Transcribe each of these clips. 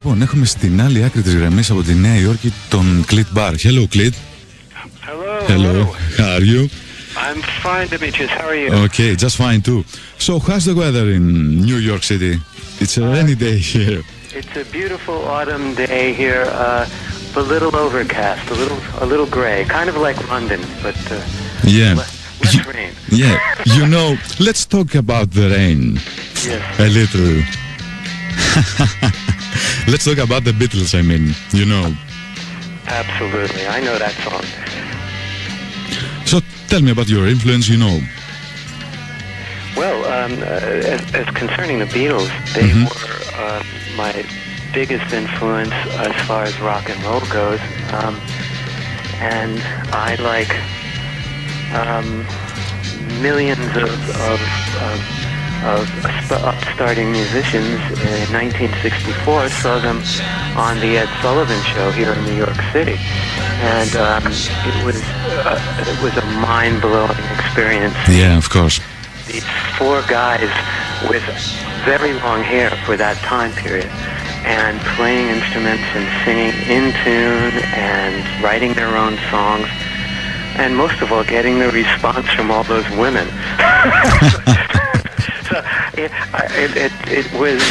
Λοιπόν, έχουμε στην άλλη άκρη της γραμμής από τη Νέα Υόρκη τον CLINT BAHR. Hello, CLINT. Hello. How are you? I'm fine, Dimitris. How are you? Okay, just fine too. So, how's the weather in New York City? It's a rainy day here. It's a beautiful autumn day here. A little overcast, a little gray, kind of like London, but less rain. Yeah, you know, let's talk about the rain. Yes. A little. Let's talk about the Beatles, I mean, you know. Absolutely, I know that song. So tell me about your influence, you know. Well, as concerning the Beatles, they were my biggest influence as far as rock and roll goes. And I, like millions of upstarting musicians in 1964, saw them on the Ed Sullivan Show here in New York City, and it was a mind-blowing experience. Yeah, of course. These four guys with very long hair for that time period, and playing instruments and singing in tune and writing their own songs, and most of all, getting the response from all those women. So it was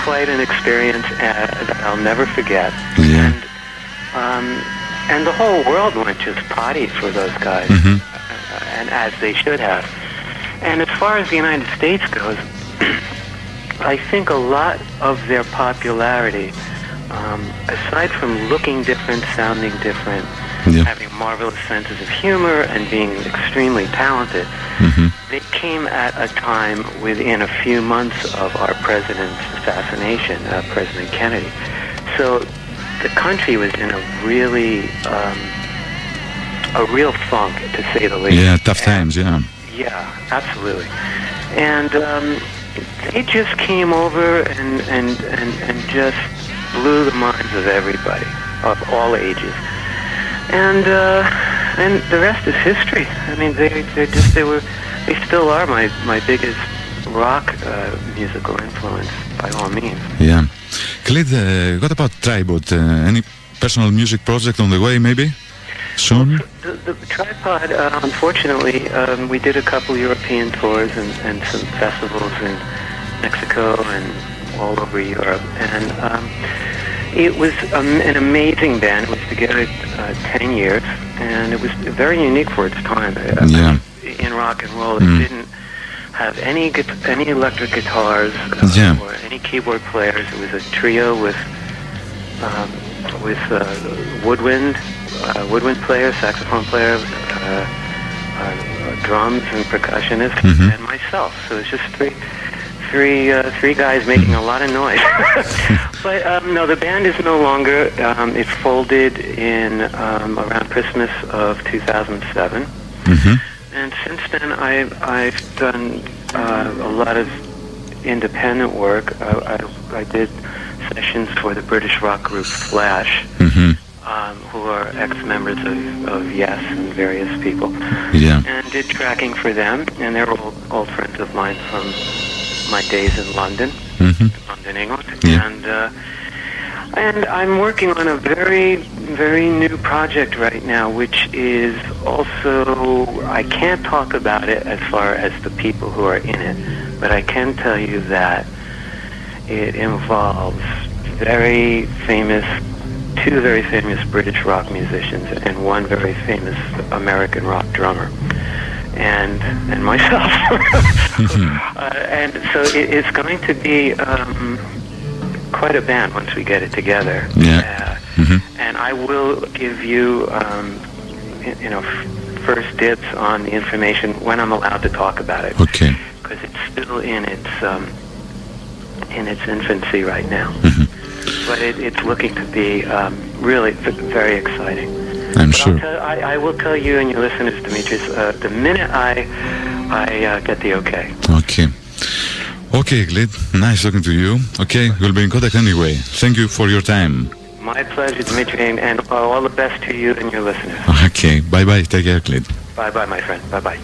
quite an experience that I'll never forget. Yeah. And the whole world went just potty for those guys, and as they should have. And as far as the United States goes, I think a lot of their popularity, aside from looking different, sounding different, having marvelous senses of humor, and being extremely talented, they came at a time within a few months of our president's assassination, President Kennedy. So the country was in a real funk, to say the least. Yeah, tough times, yeah. Yeah, absolutely. And they just came over and just blew the minds of everybody, of all ages. And the rest is history. I mean, they still are my biggest rock musical influence, by all means. Yeah. CLINT, what about Tripod? Any personal music project on the way, maybe? Soon? The Tripod, unfortunately, we did a couple European tours and some festivals in Mexico and all over Europe. And it was an amazing band. It was together 10 years, and it was very unique for its time. In rock and roll, it didn't have any electric guitars or any keyboard players. It was a trio with woodwind player, saxophone player, drums and percussionist, and myself. So it's just three guys making a lot of noise. But no, the band is no longer. It folded in around Christmas of 2007, and since then I've done a lot of independent work. I did sessions for the British rock group Flash, who are ex-members of Yes and various people, and did tracking for them, and they're old friends of mine from my days in London, England, and I'm working on a very, very new project right now, which is also, I can't talk about it as far as the people who are in it, but I can tell you that it involves two very famous British rock musicians and one very famous American rock drummer, and myself. And so it's going to be quite a band once we get it together. And I will give you, first dibs on the information when I'm allowed to talk about it. Okay. Because it's still in its infancy right now. But it's looking to be really very exciting. I'm sure. I will tell you and your listeners, Dimitris, the minute I get the okay. Okay, CLINT, nice talking to you. Okay, we'll be in contact anyway. Thank you for your time. My pleasure, Dimitri, and all the best to you and your listeners. Okay, bye-bye. Take care, CLINT. Bye-bye, my friend. Bye-bye.